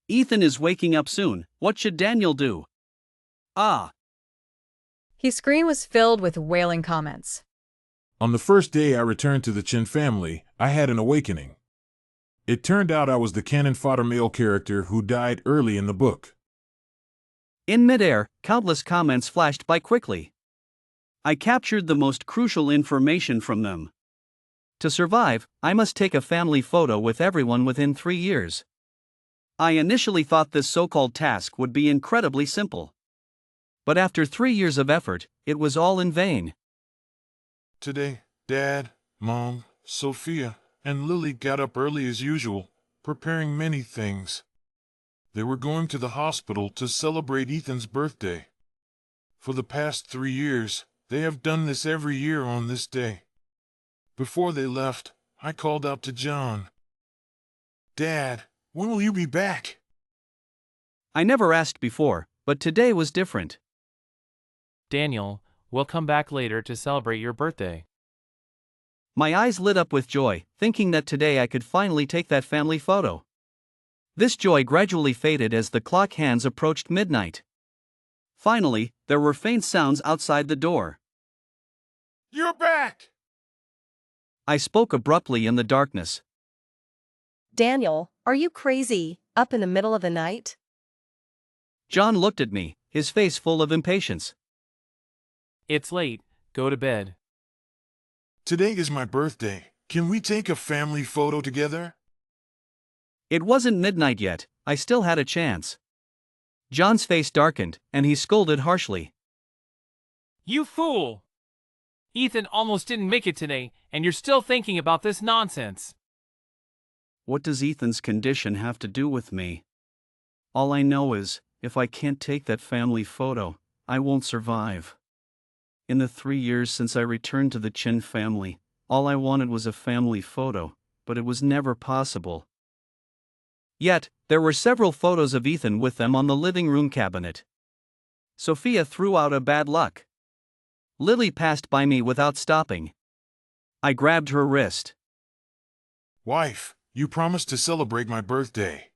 Ethan is waking up soon. What should Daniel do? Ah, His screen was filled with wailing comments. On the first day I returned to the Chen family, I had an awakening. It turned out I was the cannon fodder male character who died early in the book. in midair, countless comments flashed by quickly. I captured the most crucial information from them. To survive, I must take a family photo with everyone within 3 years. I initially thought this so-called task would be incredibly simple. But after 3 years of effort, it was all in vain. Today, Dad, Mom, Sophia, and Lily got up early as usual, preparing many things. They were going to the hospital to celebrate Ethan's birthday. For the past 3 years, they have done this every year on this day. Before they left, I called out to John. Dad, when will you be back? I never asked before, but today was different. Daniel, we'll come back later to celebrate your birthday. My eyes lit up with joy, thinking that today I could finally take that family photo. This joy gradually faded as the clock hands approached midnight. Finally, there were faint sounds outside the door. You're back! I spoke abruptly in the darkness. Daniel, are you crazy, up in the middle of the night? John looked at me, his face full of impatience. It's late, go to bed. Today is my birthday. Can we take a family photo together? It wasn't midnight yet, I still had a chance. John's face darkened, and he scolded harshly. You fool! Ethan almost didn't make it today, and you're still thinking about this nonsense. What does Ethan's condition have to do with me? All I know is, if I can't take that family photo, I won't survive. In the 3 years since I returned to the Chen family, all I wanted was a family photo, but it was never possible. Yet, there were several photos of Ethan with them on the living room cabinet. Sophia threw out a bad luck. Lily passed by me without stopping. I grabbed her wrist. Wife, you promised to celebrate my birthday.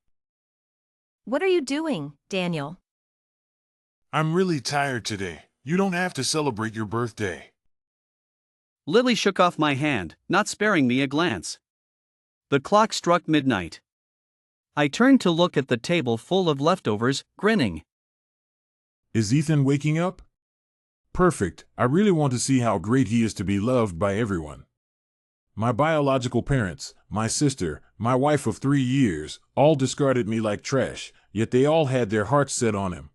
What are you doing, Daniel? I'm really tired today. You don't have to celebrate your birthday. Lily shook off my hand, not sparing me a glance. The clock struck midnight. I turned to look at the table full of leftovers, grinning. Is Ethan waking up? Perfect. I really want to see how great he is to be loved by everyone. My biological parents, my sister, my wife of 3 years, all discarded me like trash, yet they all had their hearts set on him.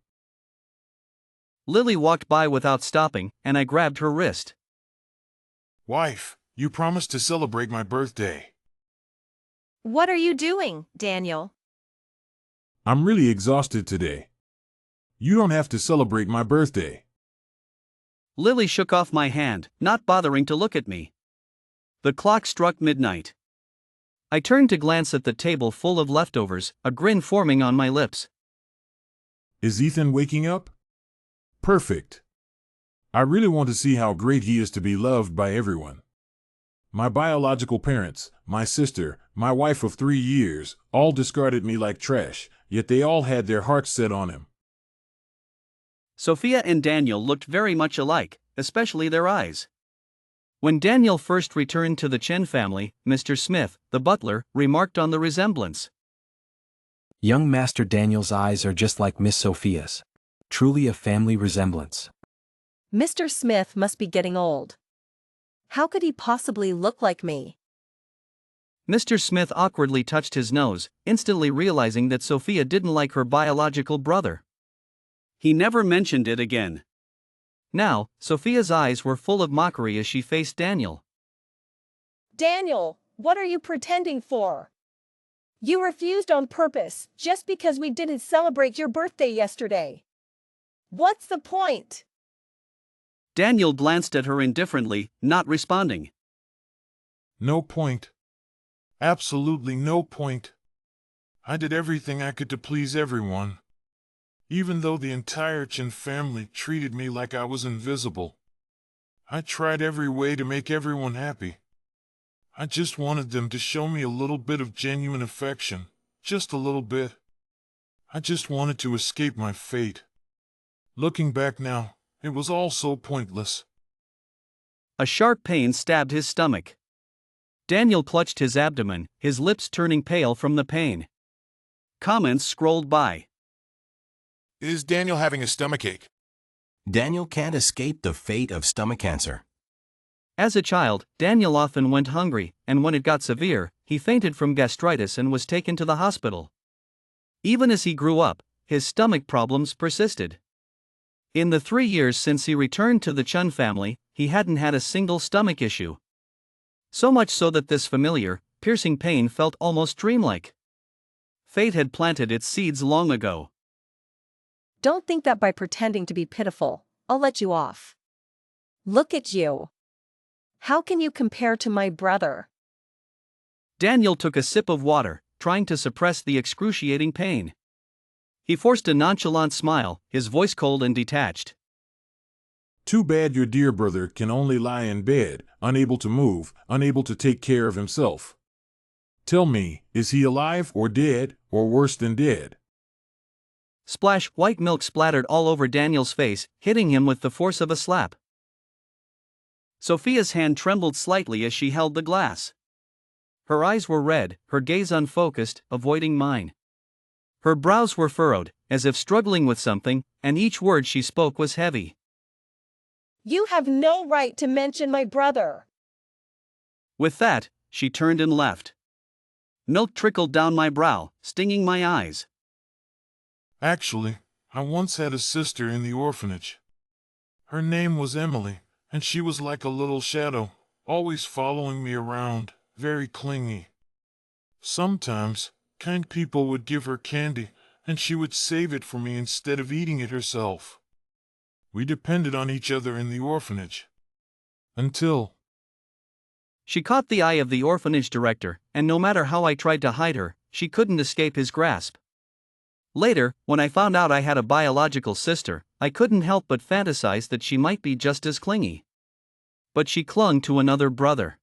Lily walked by without stopping, and I grabbed her wrist. Wife, you promised to celebrate my birthday. What are you doing, Daniel? I'm really exhausted today. You don't have to celebrate my birthday. Lily shook off my hand, not bothering to look at me. The clock struck midnight. I turned to glance at the table full of leftovers, a grin forming on my lips. Is Ethan waking up? Perfect. I really want to see how great he is to be loved by everyone. My biological parents, my sister, my wife of 3 years, all discarded me like trash, yet they all had their hearts set on him. Sophia and Daniel looked very much alike, especially their eyes. When Daniel first returned to the Chen family, Mr. Smith, the butler, remarked on the resemblance. Young Master Daniel's eyes are just like Miss Sophia's. Truly a family resemblance. Mr. Smith must be getting old. How could he possibly look like me? Mr. Smith awkwardly touched his nose, instantly realizing that Sophia didn't like her biological brother. He never mentioned it again. Now, Sophia's eyes were full of mockery as she faced Daniel. Daniel, what are you pretending for? You refused on purpose, just because we didn't celebrate your birthday yesterday. What's the point? Daniel glanced at her indifferently, not responding. No point. Absolutely no point. I did everything I could to please everyone. Even though the entire Chen family treated me like I was invisible. I tried every way to make everyone happy. I just wanted them to show me a little bit of genuine affection, just a little bit. I just wanted to escape my fate. Looking back now, it was all so pointless. A sharp pain stabbed his stomach. Daniel clutched his abdomen, his lips turning pale from the pain. Comments scrolled by. Is Daniel having a stomachache? Daniel can't escape the fate of stomach cancer. As a child, Daniel often went hungry, and when it got severe, he fainted from gastritis and was taken to the hospital. Even as he grew up, his stomach problems persisted. In the 3 years since he returned to the Chen family, he hadn't had a single stomach issue. So much so that this familiar, piercing pain felt almost dreamlike. Fate had planted its seeds long ago. Don't think that by pretending to be pitiful, I'll let you off. Look at you. How can you compare to my brother? Daniel took a sip of water, trying to suppress the excruciating pain. He forced a nonchalant smile, his voice cold and detached. Too bad your dear brother can only lie in bed, unable to move, unable to take care of himself. Tell me, is he alive or dead, or worse than dead? Splash, white milk splattered all over Daniel's face, hitting him with the force of a slap. Sophia's hand trembled slightly as she held the glass. Her eyes were red, her gaze unfocused, avoiding mine. Her brows were furrowed, as if struggling with something, and each word she spoke was heavy. You have no right to mention my brother. With that, she turned and left. Milk trickled down my brow, stinging my eyes. Actually, I once had a sister in the orphanage. Her name was Emily, and she was like a little shadow, always following me around, very clingy. Sometimes, kind people would give her candy, and she would save it for me instead of eating it herself. We depended on each other in the orphanage. Until... She caught the eye of the orphanage director, and no matter how I tried to hide her, she couldn't escape his grasp. Later, when I found out I had a biological sister, I couldn't help but fantasize that she might be just as clingy. But she clung to another brother.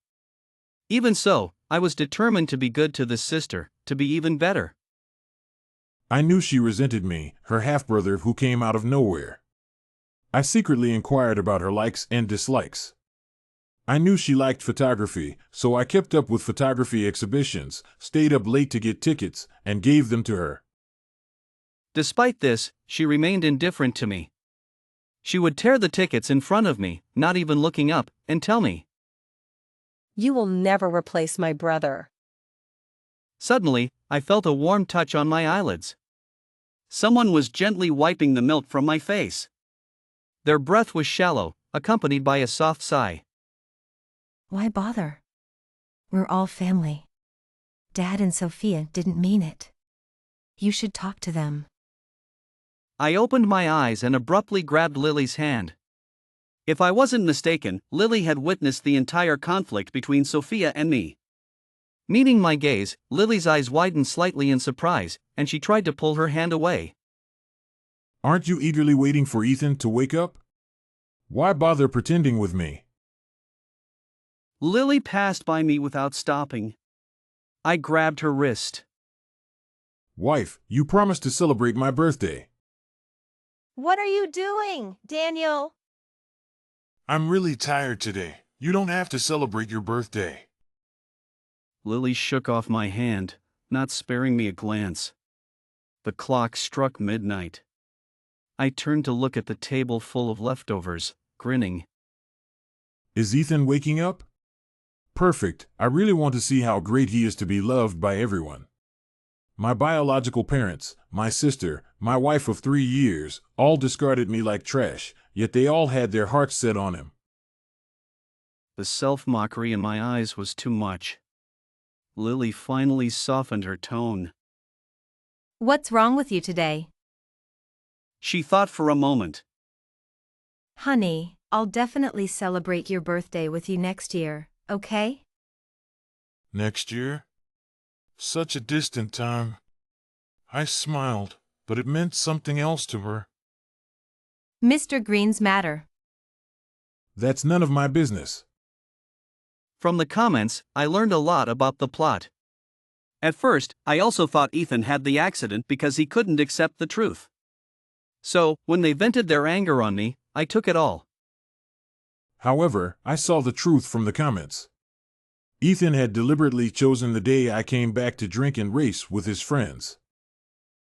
Even so, I was determined to be good to this sister, to be even better. I knew she resented me, her half-brother who came out of nowhere. I secretly inquired about her likes and dislikes. I knew she liked photography, so I kept up with photography exhibitions, stayed up late to get tickets, and gave them to her. Despite this, she remained indifferent to me. She would tear the tickets in front of me, not even looking up, and tell me, You will never replace my brother. Suddenly, I felt a warm touch on my eyelids. Someone was gently wiping the milk from my face. Their breath was shallow, accompanied by a soft sigh. Why bother? We're all family. Dad and Sophia didn't mean it. You should talk to them. I opened my eyes and abruptly grabbed Lily's hand. If I wasn't mistaken, Lily had witnessed the entire conflict between Sophia and me. Meeting my gaze, Lily's eyes widened slightly in surprise, and she tried to pull her hand away. Aren't you eagerly waiting for Ethan to wake up? Why bother pretending with me? Lily passed by me without stopping. I grabbed her wrist. Wife, you promised to celebrate my birthday. What are you doing, Daniel? I'm really tired today. You don't have to celebrate your birthday. Lily shook off my hand, not sparing me a glance. The clock struck midnight. I turned to look at the table full of leftovers, grinning. Is Ethan waking up? Perfect. I really want to see how great he is to be loved by everyone. My biological parents, my sister, my wife of 3 years, all discarded me like trash, yet they all had their hearts set on him. The self-mockery in my eyes was too much. Lily finally softened her tone. What's wrong with you today? She thought for a moment. Honey, I'll definitely celebrate your birthday with you next year, okay? Next year? Such a distant time. I smiled, but it meant something else to her. Mr. Green's matter. That's none of my business. From the comments, I learned a lot about the plot. At first, I also thought Ethan had the accident because he couldn't accept the truth. So, when they vented their anger on me, I took it all. However, I saw the truth from the comments. Ethan had deliberately chosen the day I came back to drink and race with his friends.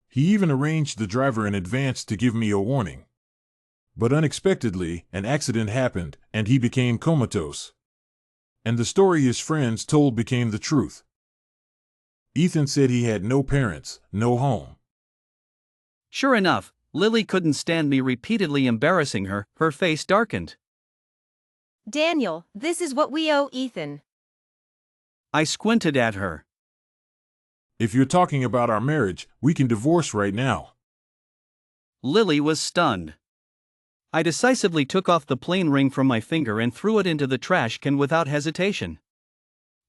He even arranged the driver in advance to give me a warning. But unexpectedly, an accident happened, and he became comatose. And the story his friends told became the truth. Ethan said he had no parents, no home. Sure enough, Lily couldn't stand me repeatedly embarrassing her. Her face darkened. Daniel, this is what we owe Ethan. I squinted at her. If you're talking about our marriage, we can divorce right now. Lily was stunned. I decisively took off the plain ring from my finger and threw it into the trash can without hesitation.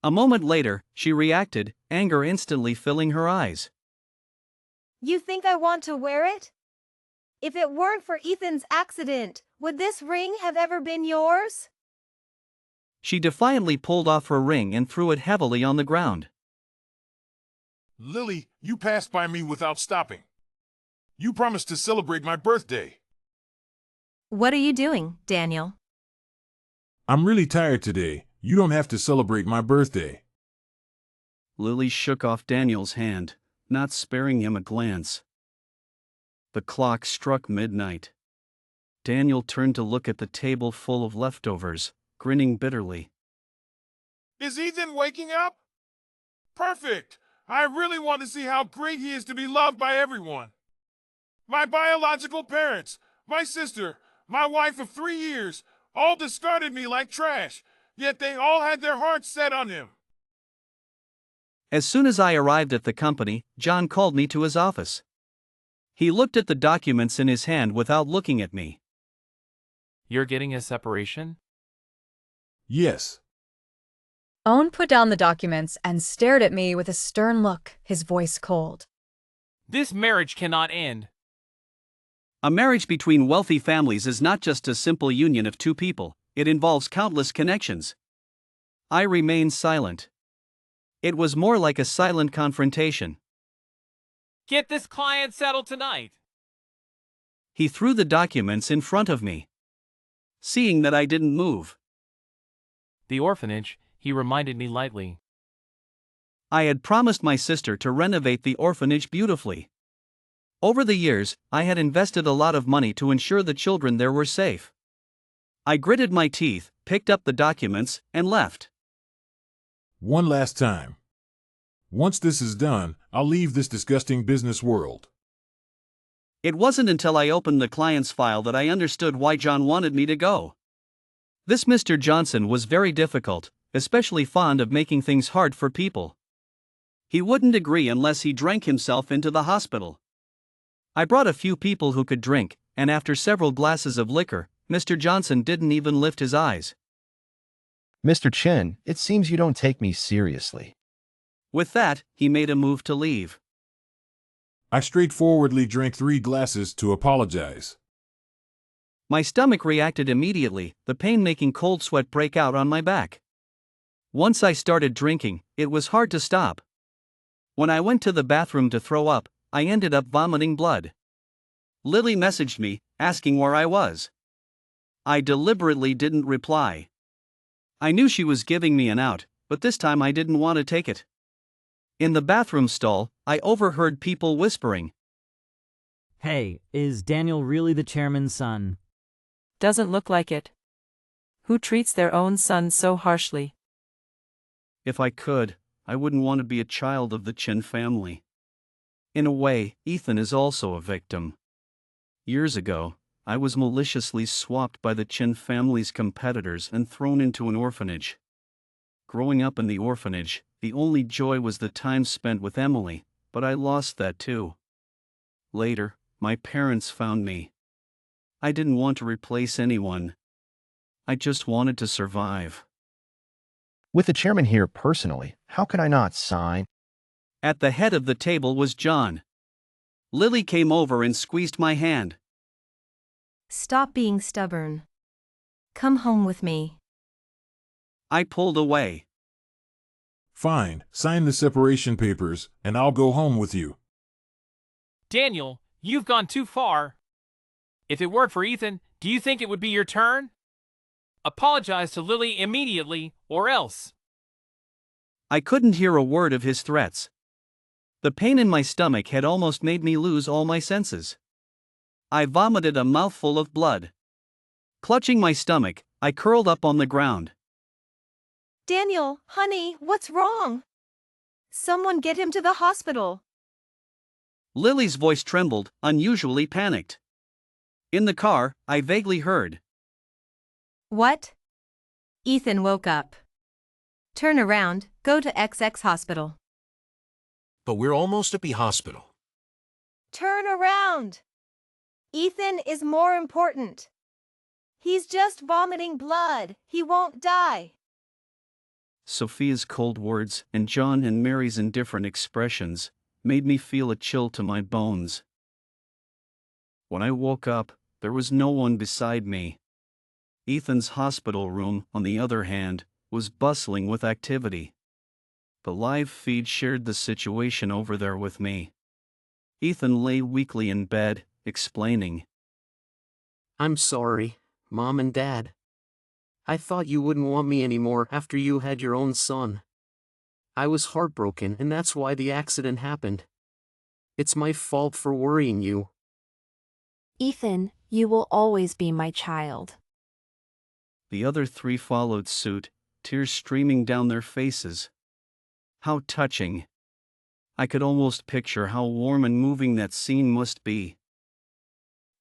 A moment later, she reacted, anger instantly filling her eyes. You think I want to wear it? If it weren't for Ethan's accident, would this ring have ever been yours? She defiantly pulled off her ring and threw it heavily on the ground. Lily, you passed by me without stopping. You promised to celebrate my birthday. What are you doing, Daniel? I'm really tired today. You don't have to celebrate my birthday. Lily shook off Daniel's hand, not sparing him a glance. The clock struck midnight. Daniel turned to look at the table full of leftovers, grinning bitterly. Is Ethan waking up? Perfect! I really want to see how great he is to be loved by everyone. My biological parents, my sister, my wife of 3 years, all discarded me like trash, yet they all had their hearts set on him. As soon as I arrived at the company, John called me to his office. He looked at the documents in his hand without looking at me. You're getting a separation? Yes. Owen put down the documents and stared at me with a stern look, his voice cold. This marriage cannot end. A marriage between wealthy families is not just a simple union of two people, it involves countless connections. I remained silent. It was more like a silent confrontation. Get this client settled tonight. He threw the documents in front of me. Seeing that I didn't move, The orphanage, he reminded me lightly. I had promised my sister to renovate the orphanage beautifully. Over the years, I had invested a lot of money to ensure the children there were safe. I gritted my teeth, picked up the documents, and left. One last time. Once this is done, I'll leave this disgusting business world. It wasn't until I opened the client's file that I understood why John wanted me to go. This Mr. Johnson was very difficult, especially fond of making things hard for people. He wouldn't agree unless he drank himself into the hospital. I brought a few people who could drink, and after several glasses of liquor, Mr. Johnson didn't even lift his eyes. Mr. Chen, it seems you don't take me seriously. With that, he made a move to leave. I straightforwardly drank 3 glasses to apologize. My stomach reacted immediately, the pain making cold sweat break out on my back. Once I started drinking, it was hard to stop. When I went to the bathroom to throw up, I ended up vomiting blood. Lily messaged me, asking where I was. I deliberately didn't reply. I knew she was giving me an out, but this time I didn't want to take it. In the bathroom stall, I overheard people whispering. Hey, is Daniel really the chairman's son? Doesn't look like it. Who treats their own son so harshly? If I could, I wouldn't want to be a child of the Chen family. In a way, Ethan is also a victim. Years ago, I was maliciously swapped by the Chen family's competitors and thrown into an orphanage. Growing up in the orphanage, the only joy was the time spent with Emily, but I lost that too. Later, my parents found me. I didn't want to replace anyone. I just wanted to survive. With the chairman here personally, how could I not sign? At the head of the table was John. Lily came over and squeezed my hand. Stop being stubborn. Come home with me. I pulled away. Fine, sign the separation papers, and I'll go home with you. Daniel, you've gone too far. If it weren't for Ethan, do you think it would be your turn? Apologize to Lily immediately, or else. I couldn't hear a word of his threats. The pain in my stomach had almost made me lose all my senses. I vomited a mouthful of blood. Clutching my stomach, I curled up on the ground. Daniel, honey, what's wrong? Someone get him to the hospital. Lily's voice trembled, unusually panicked. In the car, I vaguely heard. What? Ethan woke up. Turn around, go to XX hospital. But we're almost at the hospital. Turn around. Ethan is more important. He's just vomiting blood. He won't die. Sophia's cold words and John and Mary's indifferent expressions made me feel a chill to my bones. When I woke up, there was no one beside me. Ethan's hospital room, on the other hand, was bustling with activity. The live feed shared the situation over there with me. Ethan lay weakly in bed, explaining. I'm sorry, Mom and Dad. I thought you wouldn't want me anymore after you had your own son. I was heartbroken, and that's why the accident happened. It's my fault for worrying you. Ethan, you will always be my child. The other three followed suit, tears streaming down their faces. How touching. I could almost picture how warm and moving that scene must be.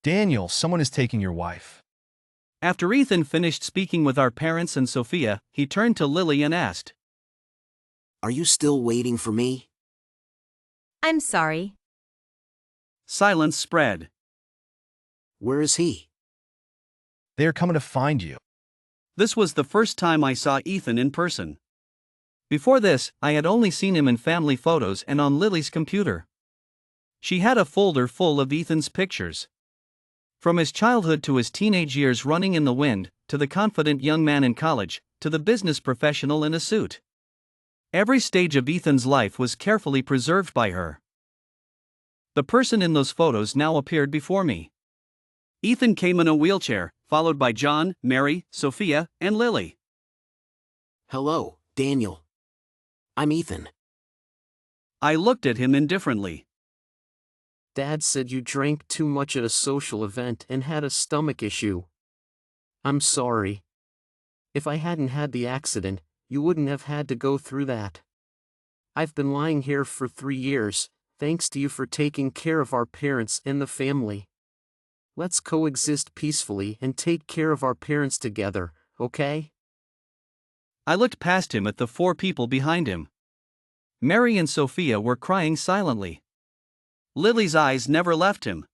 Daniel, someone is taking your wife. After Ethan finished speaking with our parents and Sophia, he turned to Lily and asked, Are you still waiting for me? I'm sorry. Silence spread. Where is he? They are coming to find you. This was the first time I saw Ethan in person. Before this, I had only seen him in family photos and on Lily's computer. She had a folder full of Ethan's pictures. From his childhood to his teenage years running in the wind, to the confident young man in college, to the business professional in a suit. Every stage of Ethan's life was carefully preserved by her. The person in those photos now appeared before me. Ethan came in a wheelchair, followed by John, Mary, Sophia, and Lily. Hello, Daniel. I'm Ethan. I looked at him indifferently. Dad said you drank too much at a social event and had a stomach issue. I'm sorry. If I hadn't had the accident, you wouldn't have had to go through that. I've been lying here for 3 years, thanks to you for taking care of our parents and the family. Let's coexist peacefully and take care of our parents together, okay? I looked past him at the 4 people behind him. Mary and Sophia were crying silently. Lily's eyes never left him.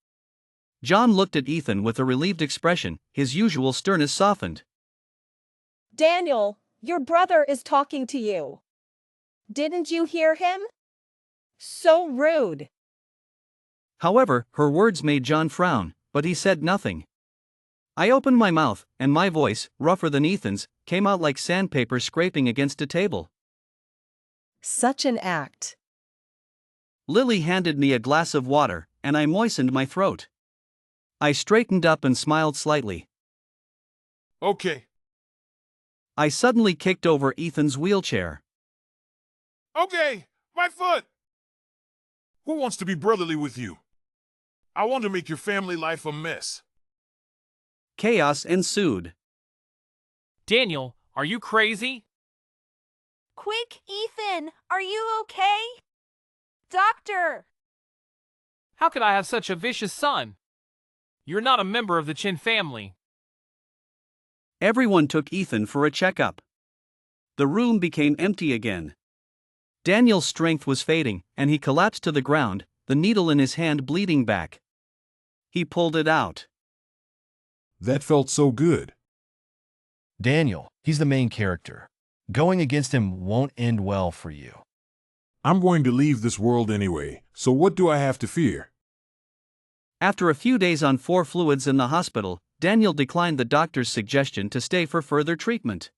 John looked at Ethan with a relieved expression, his usual sternness softened. Daniel, your brother is talking to you. Didn't you hear him? So rude. However, her words made John frown, but he said nothing. I opened my mouth, and my voice, rougher than Ethan's, came out like sandpaper scraping against a table. Such an act. Lily handed me a glass of water, and I moistened my throat. I straightened up and smiled slightly. Okay. I suddenly kicked over Ethan's wheelchair. Okay, my foot! Who wants to be brotherly with you? I want to make your family life a mess. Chaos ensued. Daniel, are you crazy? Quick, Ethan, are you okay? Doctor! How could I have such a vicious son? You're not a member of the Chen family. Everyone took Ethan for a checkup. The room became empty again. Daniel's strength was fading, and he collapsed to the ground, the needle in his hand bleeding back. He pulled it out. That felt so good. Daniel, he's the main character. Going against him won't end well for you. I'm going to leave this world anyway, so what do I have to fear? After a few days on 4 fluids in the hospital, Daniel declined the doctor's suggestion to stay for further treatment.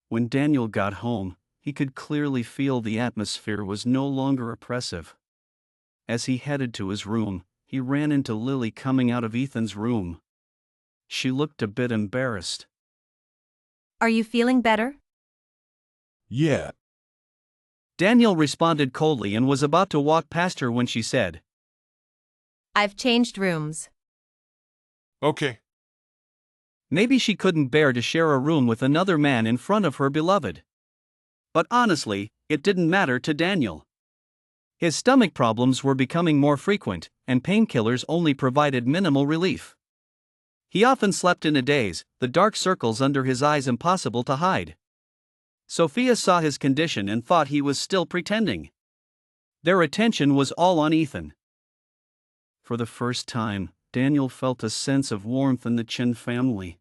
When Daniel got home, He could clearly feel the atmosphere was no longer oppressive. As he headed to his room, he ran into Lily coming out of Ethan's room. She looked a bit embarrassed. Are you feeling better? Yeah. Daniel responded coldly and was about to walk past her when she said, I've changed rooms. Okay. maybe she couldn't bear to share a room with another man in front of her beloved. But honestly, it didn't matter to Daniel. His stomach problems were becoming more frequent, and painkillers only provided minimal relief. He often slept in a daze, the dark circles under his eyes impossible to hide. Sophia saw his condition and thought he was still pretending. Their attention was all on Ethan. For the first time, Daniel felt a sense of warmth in the Chen family.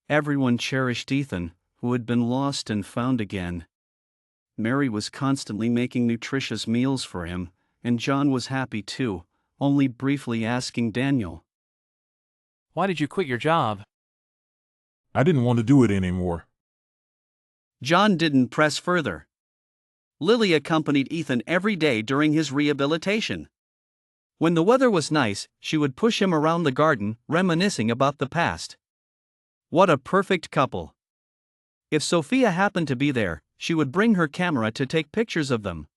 Everyone cherished Ethan, who had been lost and found again. Mary was constantly making nutritious meals for him, and John was happy too, only briefly asking Daniel, "Why did you quit your job?" I didn't want to do it anymore. John didn't press further. Lily accompanied Ethan every day during his rehabilitation. When the weather was nice, she would push him around the garden, reminiscing about the past. What a perfect couple. If Sophia happened to be there, she would bring her camera to take pictures of them.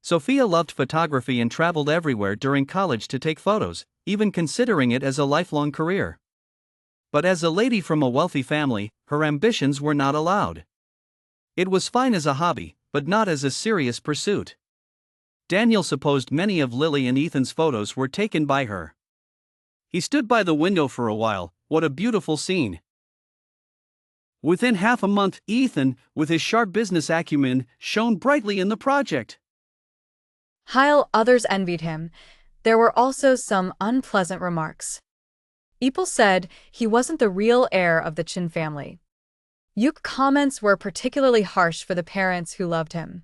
Sophia loved photography and traveled everywhere during college to take photos, even considering it as a lifelong career. But as a lady from a wealthy family, her ambitions were not allowed. It was fine as a hobby, but not as a serious pursuit. Daniel supposed many of Lily and Ethan's photos were taken by her. He stood by the window for a while. What a beautiful scene. Within half a month, Ethan, with his sharp business acumen, shone brightly in the project. While others envied him, there were also some unpleasant remarks. People said he wasn't the real heir of the Chen family. Yu's comments were particularly harsh for the parents who loved him.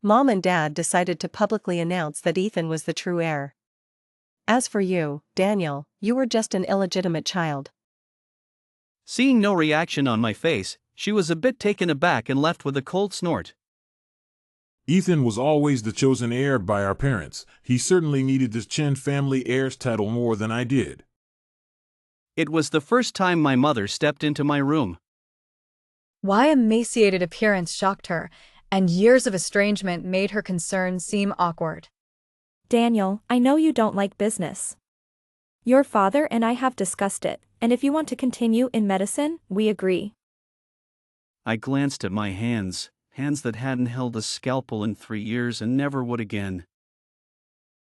Mom and Dad decided to publicly announce that Ethan was the true heir. As for you, Daniel, you were just an illegitimate child. Seeing no reaction on my face, she was a bit taken aback and left with a cold snort. Ethan was always the chosen heir by our parents. He certainly needed the Chen family heir's title more than I did. It was the first time my mother stepped into my room. Why's emaciated appearance shocked her, and years of estrangement made her concern seem awkward. Daniel, I know you don't like business. Your father and I have discussed it, and if you want to continue in medicine, we agree. I glanced at my hands that hadn't held a scalpel in 3 years and never would again.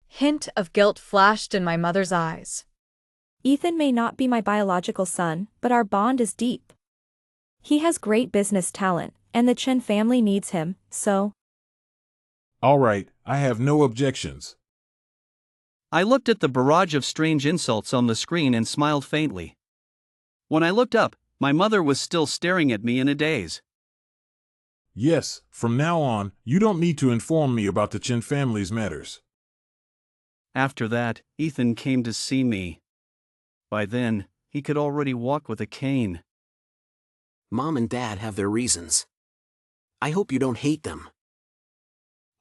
Hint of guilt flashed in my mother's eyes. Ethan may not be my biological son, but our bond is deep. He has great business talent, and the Chen family needs him, so... All right, I have no objections. I looked at the barrage of strange insults on the screen and smiled faintly. When I looked up, my mother was still staring at me in a daze. Yes, from now on, you don't need to inform me about the Chen family's matters. After that, Ethan came to see me. By then, he could already walk with a cane. Mom and Dad have their reasons. I hope you don't hate them.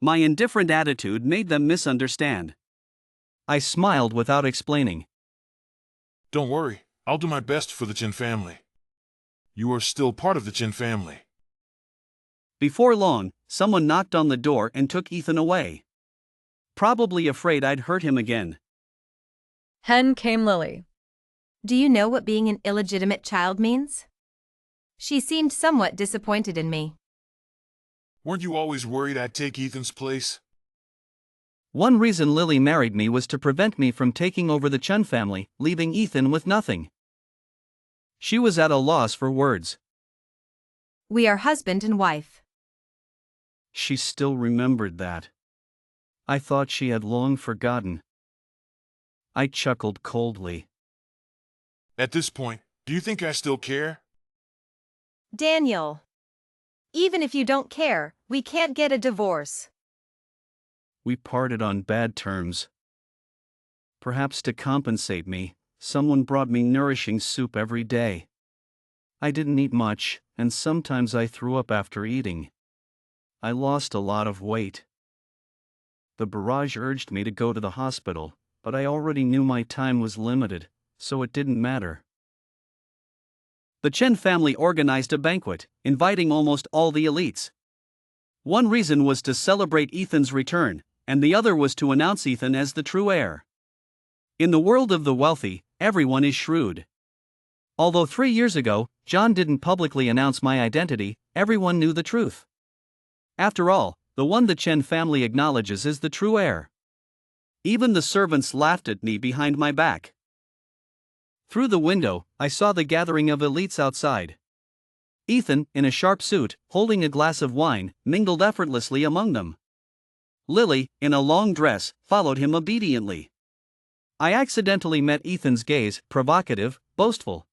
My indifferent attitude made them misunderstand. I smiled without explaining. Don't worry, I'll do my best for the Chen family. You are still part of the Chen family. Before long, someone knocked on the door and took Ethan away. Probably afraid I'd hurt him again. Hen came Lily. Do you know what being an illegitimate child means? She seemed somewhat disappointed in me. Weren't you always worried I'd take Ethan's place? One reason Lily married me was to prevent me from taking over the Chen family, leaving Ethan with nothing. She was at a loss for words. We are husband and wife. She still remembered that. I thought she had long forgotten. I chuckled coldly. At this point, do you think I still care? Daniel. Even if you don't care, we can't get a divorce. We parted on bad terms. Perhaps to compensate me, someone brought me nourishing soup every day. I didn't eat much, and sometimes I threw up after eating. I lost a lot of weight. The barrage urged me to go to the hospital, but I already knew my time was limited, so it didn't matter. The Chen family organized a banquet, inviting almost all the elites. One reason was to celebrate Ethan's return, and the other was to announce Ethan as the true heir. In the world of the wealthy, everyone is shrewd. Although 3 years ago, John didn't publicly announce my identity, everyone knew the truth. After all, the one the Chen family acknowledges is the true heir. Even the servants laughed at me behind my back. Through the window, I saw the gathering of elites outside. Ethan, in a sharp suit, holding a glass of wine, mingled effortlessly among them. Lily, in a long dress, followed him obediently. I accidentally met Ethan's gaze, provocative, boastful.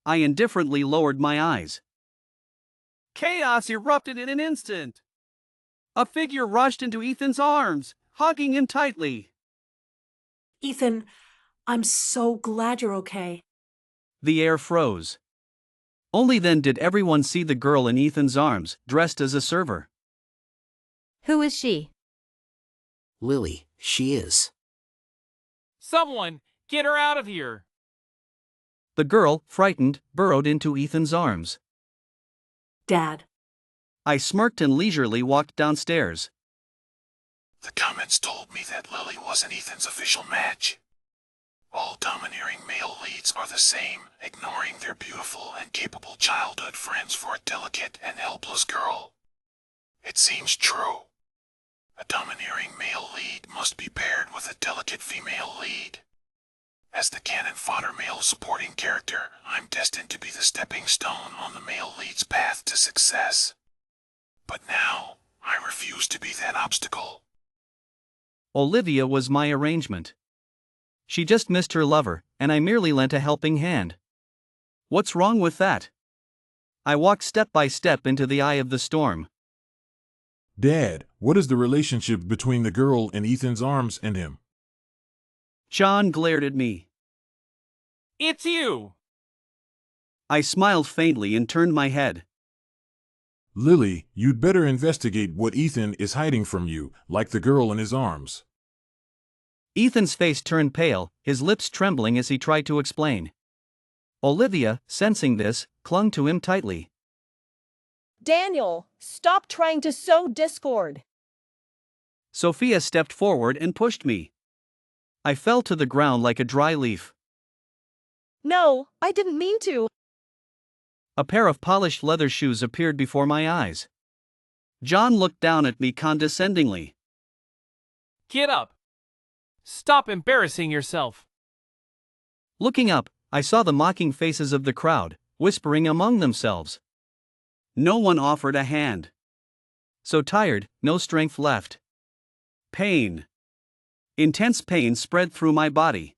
I indifferently lowered my eyes. Chaos erupted in an instant. A figure rushed into Ethan's arms, hugging him tightly. Ethan, I'm so glad you're okay. The air froze. Only then did everyone see the girl in Ethan's arms, dressed as a server. Who is she? Lily, she is. Someone, get her out of here. The girl, frightened, burrowed into Ethan's arms. Dad. I smirked and leisurely walked downstairs. The comments told me that Lily wasn't Ethan's official match. All domineering male leads are the same, ignoring their beautiful and capable childhood friends for a delicate and helpless girl. It seems true. A domineering male lead must be paired with a delicate female lead. As the cannon fodder male supporting character, I'm destined to be the stepping stone on the male lead's path to success. But now, I refuse to be that obstacle. Olivia was my arrangement. She just missed her lover, and I merely lent a helping hand. What's wrong with that? I walked step by step into the eye of the storm. Dad, what is the relationship between the girl in Ethan's arms and him? John glared at me. It's you! I smiled faintly and turned my head. Lily, you'd better investigate what Ethan is hiding from you, like the girl in his arms. Ethan's face turned pale, his lips trembling as he tried to explain. Olivia, sensing this, clung to him tightly. Daniel, stop trying to sow discord. Sophia stepped forward and pushed me. I fell to the ground like a dry leaf. No, I didn't mean to. A pair of polished leather shoes appeared before my eyes. John looked down at me condescendingly. Get up. Stop embarrassing yourself. Looking up, I saw the mocking faces of the crowd, whispering among themselves. No one offered a hand. So tired, no strength left. Pain. Intense pain spread through my body.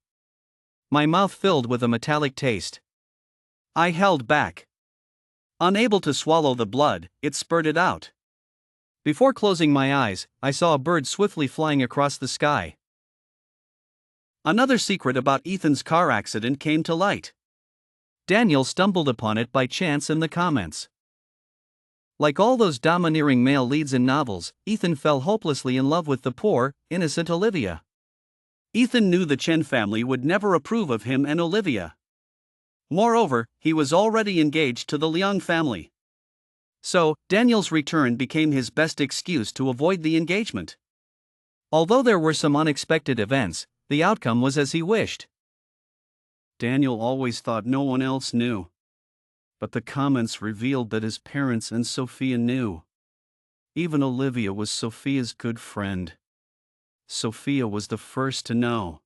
My mouth filled with a metallic taste. I held back. Unable to swallow the blood, it spurted out. Before closing my eyes, I saw a bird swiftly flying across the sky. Another secret about Ethan's car accident came to light. Daniel stumbled upon it by chance in the comments. Like all those domineering male leads in novels, Ethan fell hopelessly in love with the poor, innocent Olivia. Ethan knew the Chen family would never approve of him and Olivia. Moreover, he was already engaged to the Liang family. So, Daniel's return became his best excuse to avoid the engagement. Although there were some unexpected events, the outcome was as he wished. Daniel always thought no one else knew. But the comments revealed that his parents and Sophia knew. Even Olivia was Sophia's good friend. Sophia was the first to know.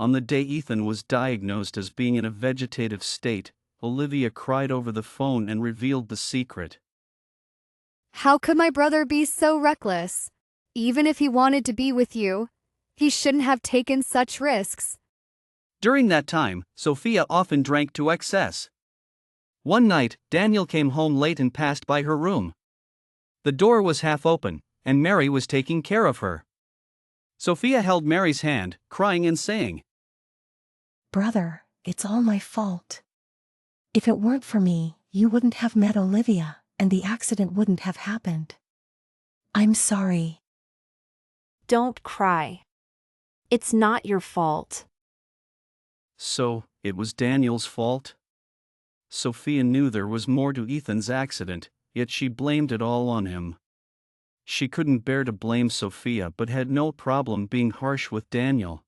On the day Ethan was diagnosed as being in a vegetative state, Olivia cried over the phone and revealed the secret. How could my brother be so reckless? Even if he wanted to be with you, he shouldn't have taken such risks. During that time, Sophia often drank to excess. One night, Daniel came home late and passed by her room. The door was half open, and Mary was taking care of her. Sophia held Mary's hand, crying and saying, Brother, it's all my fault. If it weren't for me, you wouldn't have met Olivia, and the accident wouldn't have happened. I'm sorry. Don't cry. It's not your fault. So, it was Daniel's fault? Sophia knew there was more to Ethan's accident, yet she blamed it all on him. She couldn't bear to blame Sophia but had no problem being harsh with Daniel.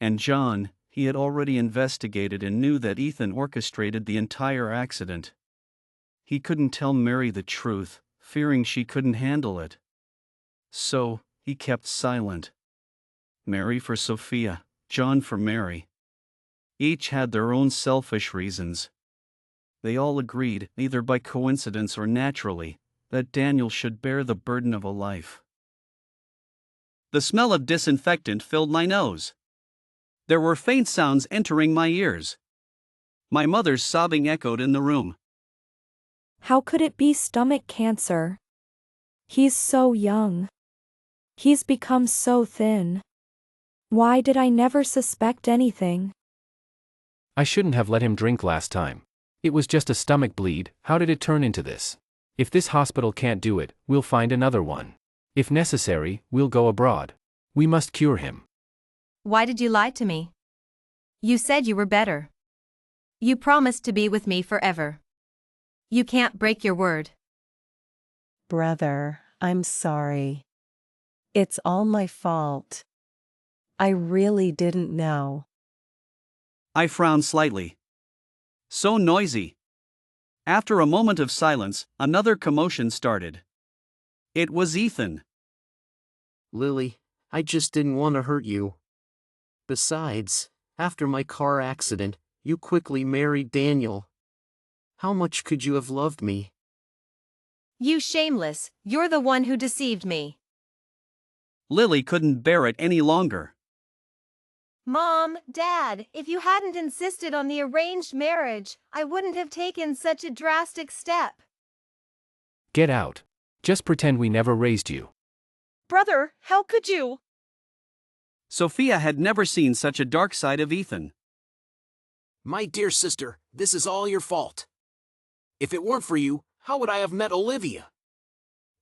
And John, he had already investigated and knew that Ethan orchestrated the entire accident. He couldn't tell Mary the truth, fearing she couldn't handle it. So, he kept silent. Mary for Sophia, John for Mary. Each had their own selfish reasons. They all agreed, either by coincidence or naturally, that Daniel should bear the burden of a life. The smell of disinfectant filled my nose. There were faint sounds entering my ears. My mother's sobbing echoed in the room. How could it be stomach cancer? He's so young. He's become so thin. Why did I never suspect anything? I shouldn't have let him drink last time. It was just a stomach bleed. How did it turn into this? If this hospital can't do it, we'll find another one. If necessary, we'll go abroad. We must cure him. Why did you lie to me? You said you were better. You promised to be with me forever. You can't break your word. Brother, I'm sorry. It's all my fault. I really didn't know. I frowned slightly. So noisy. After a moment of silence, another commotion started. It was Ethan. Lily, I just didn't want to hurt you. Besides, after my car accident, you quickly married Daniel. How much could you have loved me? You shameless, you're the one who deceived me. Lily couldn't bear it any longer. Mom, Dad, if you hadn't insisted on the arranged marriage, I wouldn't have taken such a drastic step. Get out. Just pretend we never raised you. Brother, how could you? Sophia had never seen such a dark side of Ethan. My dear sister, this is all your fault. If it weren't for you, how would I have met Olivia?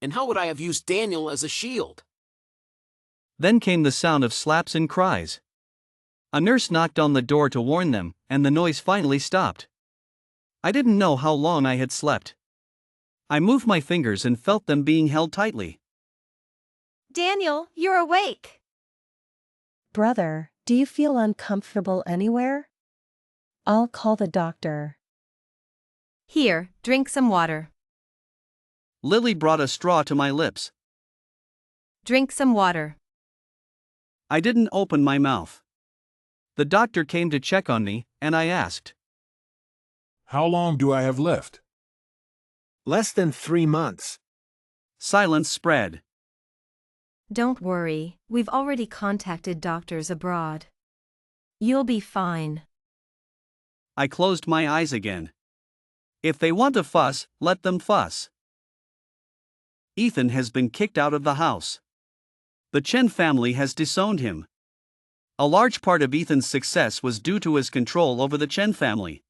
And how would I have used Daniel as a shield? Then came the sound of slaps and cries. A nurse knocked on the door to warn them, and the noise finally stopped. I didn't know how long I had slept. I moved my fingers and felt them being held tightly. Daniel, you're awake. Brother, do you feel uncomfortable anywhere? I'll call the doctor. Here, drink some water. Lily brought a straw to my lips. Drink some water. I didn't open my mouth. The doctor came to check on me, and I asked, How long do I have left? Less than 3 months. Silence spread. Don't worry, we've already contacted doctors abroad. You'll be fine. I closed my eyes again. If they want to fuss, let them fuss. Ethan has been kicked out of the house. The Chen family has disowned him. A large part of Ethan's success was due to his control over the Chen family.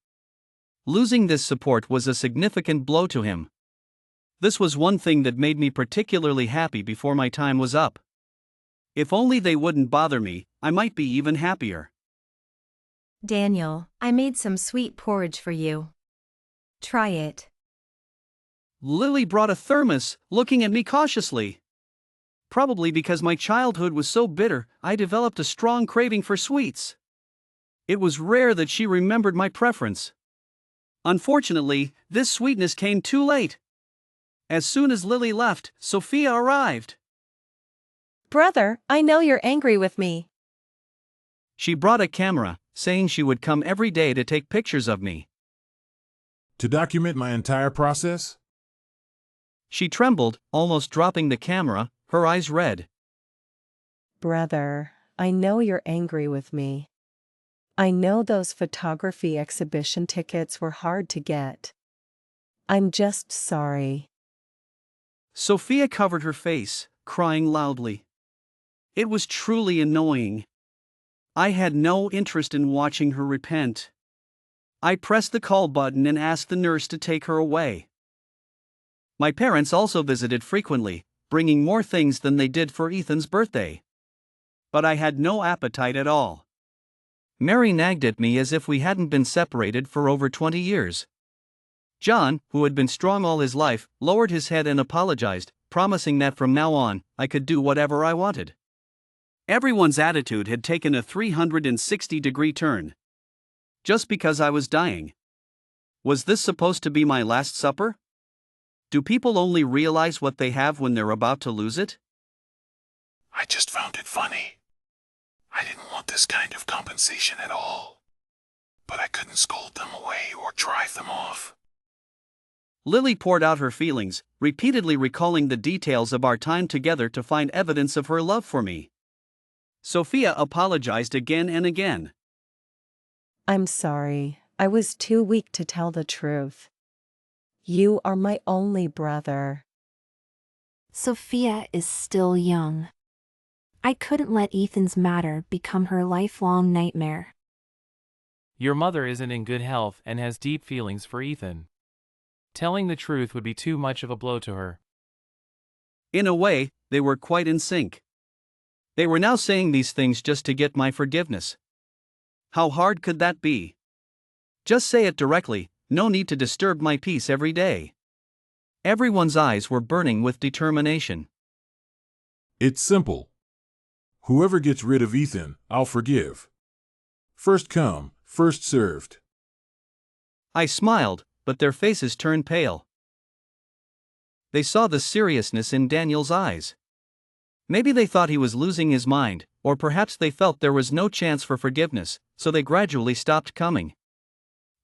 Losing this support was a significant blow to him. This was one thing that made me particularly happy before my time was up. If only they wouldn't bother me, I might be even happier. Daniel, I made some sweet porridge for you. Try it. Lily brought a thermos, looking at me cautiously. Probably because my childhood was so bitter, I developed a strong craving for sweets. It was rare that she remembered my preference. Unfortunately, this sweetness came too late. As soon as Lily left, Sophia arrived. Brother, I know you're angry with me. She brought a camera, saying she would come every day to take pictures of me. To document my entire process? She trembled, almost dropping the camera, her eyes red. Brother, I know you're angry with me. I know those photography exhibition tickets were hard to get. I'm just sorry. Sophia covered her face, crying loudly. It was truly annoying. I had no interest in watching her repent. I pressed the call button and asked the nurse to take her away. My parents also visited frequently, bringing more things than they did for Ethan's birthday. But I had no appetite at all. Mary nagged at me as if we hadn't been separated for over 20 years. John, who had been strong all his life, lowered his head and apologized, promising that from now on, I could do whatever I wanted. Everyone's attitude had taken a 360-degree turn. Just because I was dying. Was this supposed to be my last supper? Do people only realize what they have when they're about to lose it? I just found it funny. I didn't want this kind of compensation at all. But I couldn't scold them away or drive them off. Lily poured out her feelings, repeatedly recalling the details of our time together to find evidence of her love for me. Sophia apologized again and again. I'm sorry, I was too weak to tell the truth. You are my only brother. Sophia is still young. I couldn't let Ethan's matter become her lifelong nightmare. Your mother isn't in good health and has deep feelings for Ethan. Telling the truth would be too much of a blow to her. In a way, they were quite in sync. They were now saying these things just to get my forgiveness. How hard could that be? Just say it directly, no need to disturb my peace every day. Everyone's eyes were burning with determination. It's simple. Whoever gets rid of Ethan, I'll forgive. First come, first served. I smiled, but their faces turned pale. They saw the seriousness in Daniel's eyes. Maybe they thought he was losing his mind, or perhaps they felt there was no chance for forgiveness, so they gradually stopped coming.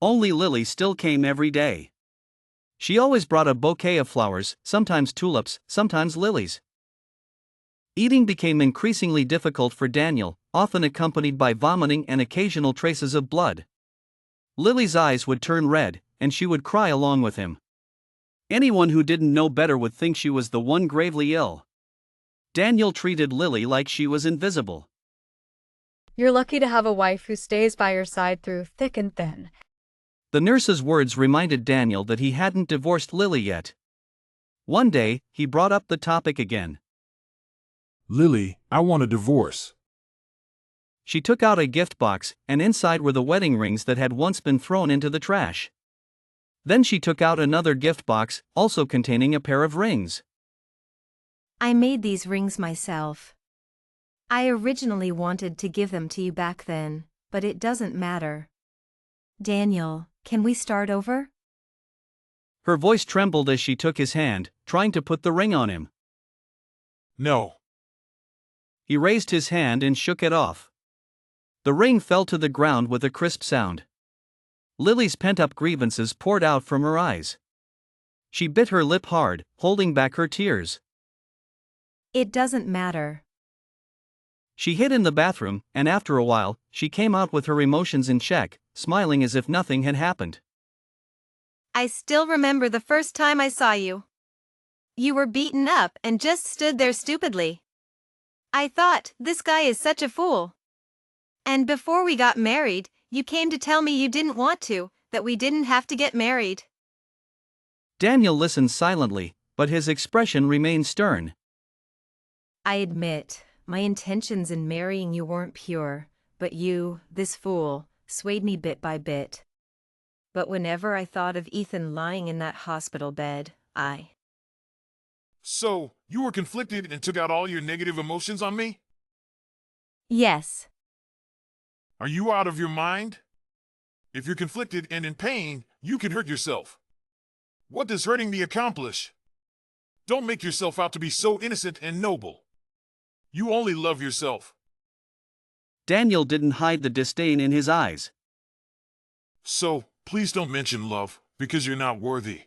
Only Lily still came every day. She always brought a bouquet of flowers, sometimes tulips, sometimes lilies. Eating became increasingly difficult for Daniel, often accompanied by vomiting and occasional traces of blood. Lily's eyes would turn red, and she would cry along with him. Anyone who didn't know better would think she was the one gravely ill. Daniel treated Lily like she was invisible. You're lucky to have a wife who stays by your side through thick and thin. The nurse's words reminded Daniel that he hadn't divorced Lily yet. One day, he brought up the topic again. Lily, I want a divorce. She took out a gift box, and inside were the wedding rings that had once been thrown into the trash. Then she took out another gift box, also containing a pair of rings. I made these rings myself. I originally wanted to give them to you back then, but it doesn't matter. Daniel, can we start over? Her voice trembled as she took his hand, trying to put the ring on him. No. He raised his hand and shook it off. The ring fell to the ground with a crisp sound. Lily's pent-up grievances poured out from her eyes. She bit her lip hard, holding back her tears. It doesn't matter. She hid in the bathroom, and after a while, she came out with her emotions in check, smiling as if nothing had happened. I still remember the first time I saw you. You were beaten up and just stood there stupidly. I thought, this guy is such a fool. And before we got married, you came to tell me you didn't want to, that we didn't have to get married. Daniel listened silently, but his expression remained stern. I admit, my intentions in marrying you weren't pure, but you, this fool, swayed me bit by bit. But whenever I thought of Ethan lying in that hospital bed, So, you were conflicted and took out all your negative emotions on me? Yes. Are you out of your mind? If you're conflicted and in pain, you can hurt yourself. What does hurting me accomplish? Don't make yourself out to be so innocent and noble. You only love yourself. Daniel didn't hide the disdain in his eyes. So, please don't mention love, because you're not worthy.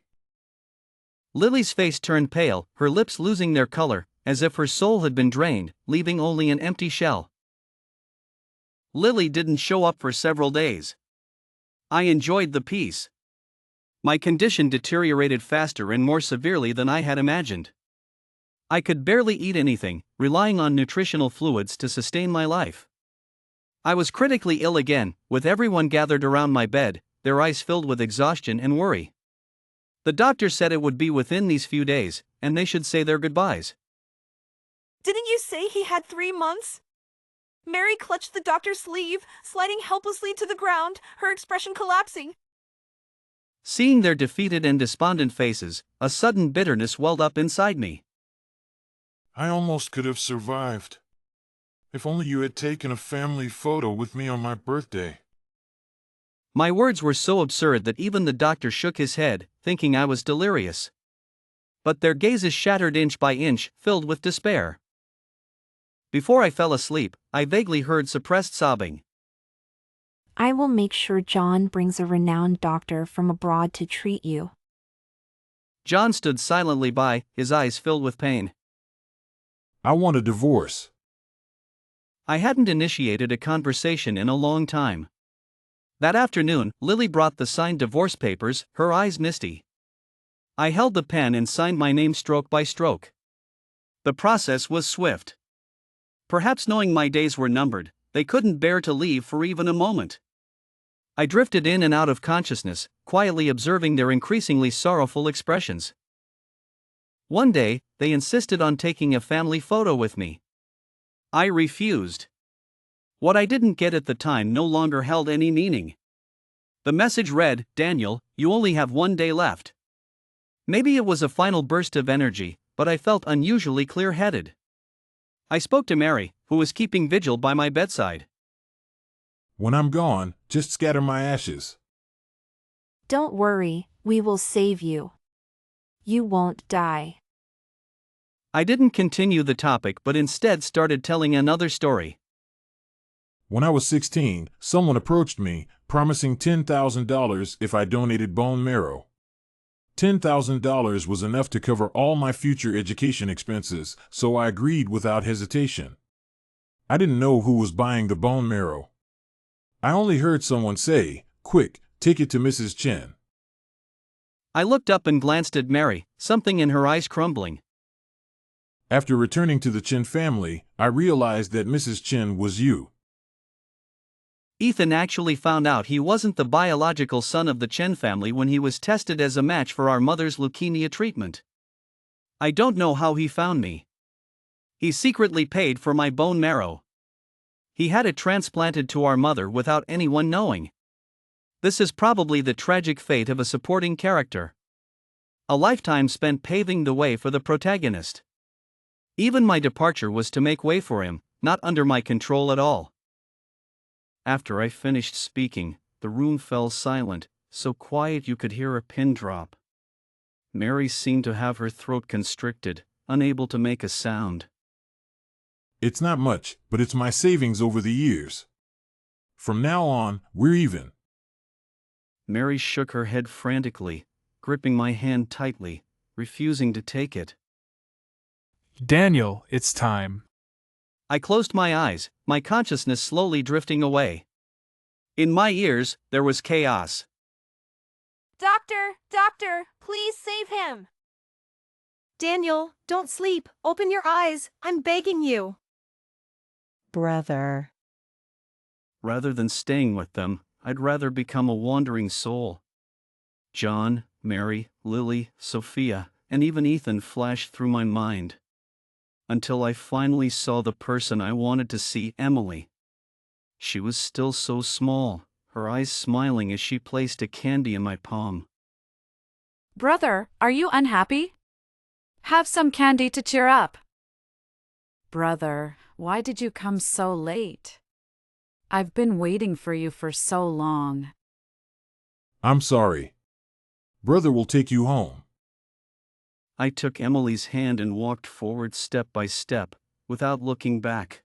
Lily's face turned pale, her lips losing their color, as if her soul had been drained, leaving only an empty shell. Lily didn't show up for several days. I enjoyed the peace. My condition deteriorated faster and more severely than I had imagined. I could barely eat anything, relying on nutritional fluids to sustain my life. I was critically ill again, with everyone gathered around my bed, their eyes filled with exhaustion and worry. The doctor said it would be within these few days, and they should say their goodbyes. Didn't you say he had 3 months? Mary clutched the doctor's sleeve, sliding helplessly to the ground, her expression collapsing. Seeing their defeated and despondent faces, a sudden bitterness welled up inside me. I almost could have survived. If only you had taken a family photo with me on my birthday. My words were so absurd that even the doctor shook his head, thinking I was delirious. But their gazes shattered inch by inch, filled with despair. Before I fell asleep, I vaguely heard suppressed sobbing. I will make sure John brings a renowned doctor from abroad to treat you. John stood silently by, his eyes filled with pain. I want a divorce. I hadn't initiated a conversation in a long time. That afternoon, Lily brought the signed divorce papers, her eyes misty. I held the pen and signed my name stroke by stroke. The process was swift. Perhaps knowing my days were numbered, they couldn't bear to leave for even a moment. I drifted in and out of consciousness, quietly observing their increasingly sorrowful expressions. One day, they insisted on taking a family photo with me. I refused. What I didn't get at the time no longer held any meaning. The message read, "Daniel, you only have 1 day left." Maybe it was a final burst of energy, but I felt unusually clear-headed. I spoke to Mary, who was keeping vigil by my bedside. When I'm gone, just scatter my ashes. Don't worry, we will save you. You won't die. I didn't continue the topic but instead started telling another story. When I was 16, someone approached me, promising $10,000 if I donated bone marrow. $10,000 was enough to cover all my future education expenses, so I agreed without hesitation. I didn't know who was buying the bone marrow. I only heard someone say, "Quick, take it to Mrs. Chen." I looked up and glanced at Mary, something in her eyes crumbling. After returning to the Chen family, I realized that Mrs. Chen was you. Ethan actually found out he wasn't the biological son of the Chen family when he was tested as a match for our mother's leukemia treatment. I don't know how he found me. He secretly paid for my bone marrow. He had it transplanted to our mother without anyone knowing. This is probably the tragic fate of a supporting character. A lifetime spent paving the way for the protagonist. Even my departure was to make way for him, not under my control at all. After I finished speaking, the room fell silent, so quiet you could hear a pin drop. Mary seemed to have her throat constricted, unable to make a sound. It's not much, but it's my savings over the years. From now on, we're even. Mary shook her head frantically, gripping my hand tightly, refusing to take it. Daniel, it's time. I closed my eyes, my consciousness slowly drifting away. In my ears, there was chaos. Doctor, please save him. Daniel, don't sleep. Open your eyes. I'm begging you. Brother. Rather than staying with them, I'd rather become a wandering soul. John, Mary, Lily, Sophia, and even Ethan flashed through my mind. Until I finally saw the person I wanted to see, Emily. She was still so small, her eyes smiling as she placed a candy in my palm. Brother, are you unhappy? Have some candy to cheer up. Brother, why did you come so late? I've been waiting for you for so long. I'm sorry. Brother will take you home. I took Emily's hand and walked forward step by step, without looking back.